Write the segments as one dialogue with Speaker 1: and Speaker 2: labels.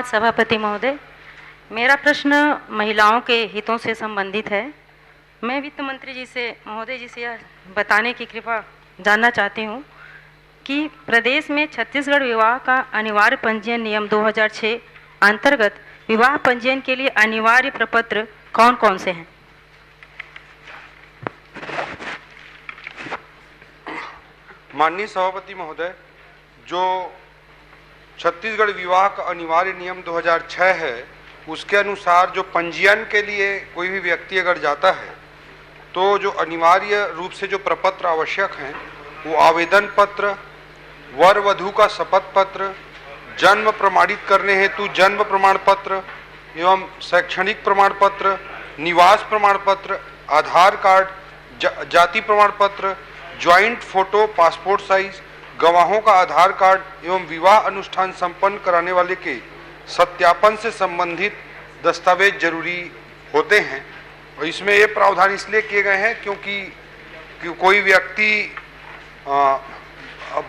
Speaker 1: सभापति महोदय, मेरा प्रश्न महिलाओं के हितों से संबंधित है। मैं वित्त मंत्री जी से महोदय जी से यह बताने की कृपा जानना चाहती हूँ कि प्रदेश में छत्तीसगढ़ विवाह का अनिवार्य पंजीयन नियम 2006 अंतर्गत विवाह पंजीयन के लिए अनिवार्य प्रपत्र कौन कौन से हैं?
Speaker 2: माननीय सभापति महोदय, जो छत्तीसगढ़ विवाह का अनिवार्य नियम 2006 है, उसके अनुसार जो पंजीयन के लिए कोई भी व्यक्ति अगर जाता है तो जो अनिवार्य रूप से जो प्रपत्र आवश्यक हैं वो आवेदन पत्र, वर वधू का शपथ पत्र, जन्म प्रमाणित करने हेतु जन्म प्रमाण पत्र एवं शैक्षणिक प्रमाण पत्र, निवास प्रमाण पत्र, आधार कार्ड, जाति प्रमाण पत्र, ज्वाइंट फोटो पासपोर्ट साइज, गवाहों का आधार कार्ड एवं विवाह अनुष्ठान संपन्न कराने वाले के सत्यापन से संबंधित दस्तावेज जरूरी होते हैं। और इसमें ये प्रावधान इसलिए किए गए हैं क्योंकि कोई व्यक्ति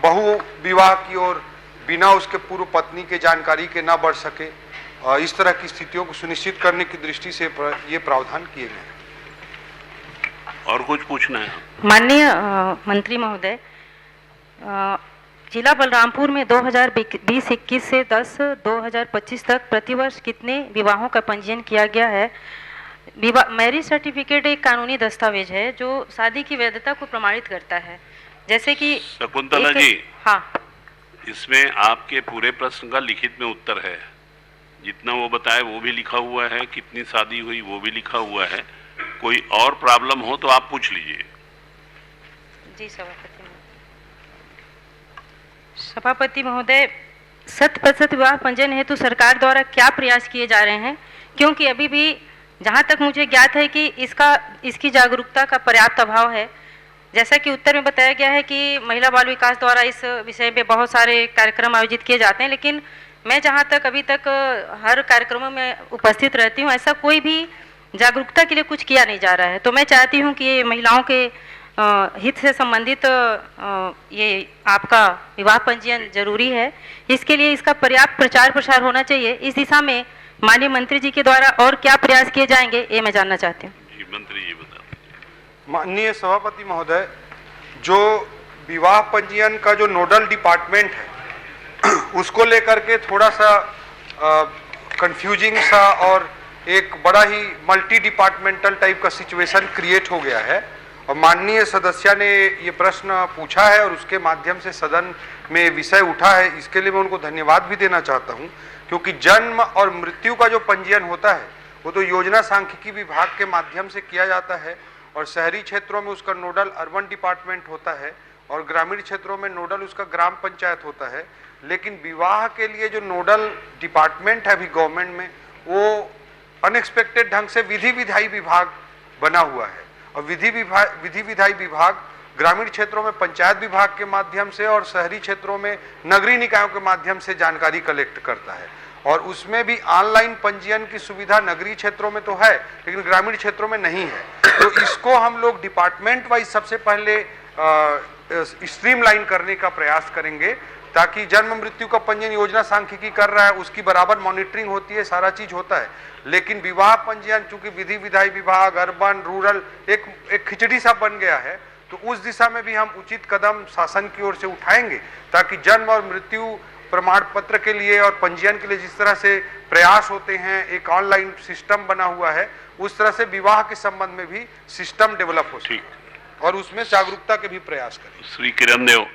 Speaker 2: बहु विवाह की ओर बिना उसके पूर्व पत्नी के जानकारी के ना बढ़ सके, इस तरह की स्थितियों को सुनिश्चित करने की दृष्टि से ये प्रावधान किए गए हैं।
Speaker 3: और कुछ पूछना है?
Speaker 1: माननीय मंत्री महोदय, जिला बलरामपुर में 2020-21 से 10-2025 तक प्रतिवर्ष कितने विवाहों का पंजीयन किया गया है? मैरिज सर्टिफिकेट एक कानूनी दस्तावेज है जो शादी की वैधता को प्रमाणित करता है, जैसे कि
Speaker 3: शकुंतला जी,
Speaker 1: हाँ,
Speaker 3: इसमें आपके पूरे प्रश्न का लिखित में उत्तर है। जितना वो बताए वो भी लिखा हुआ है, कितनी शादी हुई वो भी लिखा हुआ है। कोई और प्रॉब्लम हो तो आप पूछ लीजिए।
Speaker 1: जी सभापति महोदय, 100% विवाह पंजीयन हेतु सरकार द्वारा क्या प्रयास किए जा रहे हैं? क्योंकि अभी भी जहां तक मुझे ज्ञात है कि इसकी जागरूकता का पर्याप्त अभाव है। जैसा कि उत्तर में बताया गया है कि महिला बाल विकास द्वारा इस विषय में बहुत सारे कार्यक्रम आयोजित किए जाते हैं, लेकिन मैं जहां तक अभी तक हर कार्यक्रमों में उपस्थित रहती हूं, ऐसा कोई भी जागरूकता के लिए कुछ किया नहीं जा रहा है। तो मैं चाहती हूं कि ये महिलाओं के हित से संबंधित ये आपका विवाह पंजीयन जरूरी है, इसके लिए इसका पर्याप्त प्रचार प्रसार होना चाहिए। इस दिशा में माननीय मंत्री जी के द्वारा और क्या प्रयास किए जाएंगे, ये मैं जानना चाहती हूँ।
Speaker 3: जी मंत्री जी बता दीजिए।
Speaker 2: माननीय सभापति महोदय, जो विवाह पंजीयन का जो नोडल डिपार्टमेंट है उसको लेकर के थोड़ा सा कंफ्यूजिंग सा और एक बड़ा ही मल्टी डिपार्टमेंटल टाइप का सिचुएशन क्रिएट हो गया है। और माननीय सदस्य ने ये प्रश्न पूछा है और उसके माध्यम से सदन में विषय उठा है, इसके लिए मैं उनको धन्यवाद भी देना चाहता हूँ। क्योंकि जन्म और मृत्यु का जो पंजीयन होता है वो तो योजना सांख्यिकी विभाग के माध्यम से किया जाता है और शहरी क्षेत्रों में उसका नोडल अर्बन डिपार्टमेंट होता है और ग्रामीण क्षेत्रों में नोडल उसका ग्राम पंचायत होता है। लेकिन विवाह के लिए जो नोडल डिपार्टमेंट है अभी गवर्नमेंट में, वो अनएक्सपेक्टेड ढंग से विधि विधायी विभाग बना हुआ है। और विधि विधायी विभाग ग्रामीण क्षेत्रों में पंचायत विभाग के माध्यम से और शहरी क्षेत्रों में नगरीय निकायों के माध्यम से जानकारी कलेक्ट करता है। और उसमें भी ऑनलाइन पंजीयन की सुविधा नगरीय क्षेत्रों में तो है लेकिन ग्रामीण क्षेत्रों में नहीं है। तो इसको हम लोग डिपार्टमेंट वाइज सबसे पहले स्ट्रीमलाइन करने का प्रयास करेंगे ताकि जन्म मृत्यु का पंजीयन योजना सांख्यिकी कर रहा है, उसकी बराबर मॉनिटरिंग होती है, सारा चीज होता है। लेकिन विवाह पंजीयन चूंकि विधि विधायी विभाग अर्बन रूरल एक खिचड़ी सा बन गया है, तो उस दिशा में भी हम उचित कदम शासन की ओर से उठाएंगे ताकि जन्म और मृत्यु प्रमाण पत्र के लिए और पंजीयन के लिए जिस तरह से प्रयास होते हैं, एक ऑनलाइन सिस्टम बना हुआ है, उस तरह से विवाह के संबंध में भी सिस्टम डेवलप हो सके और उसमें जागरूकता के भी प्रयास करें।
Speaker 3: श्री किरण देव।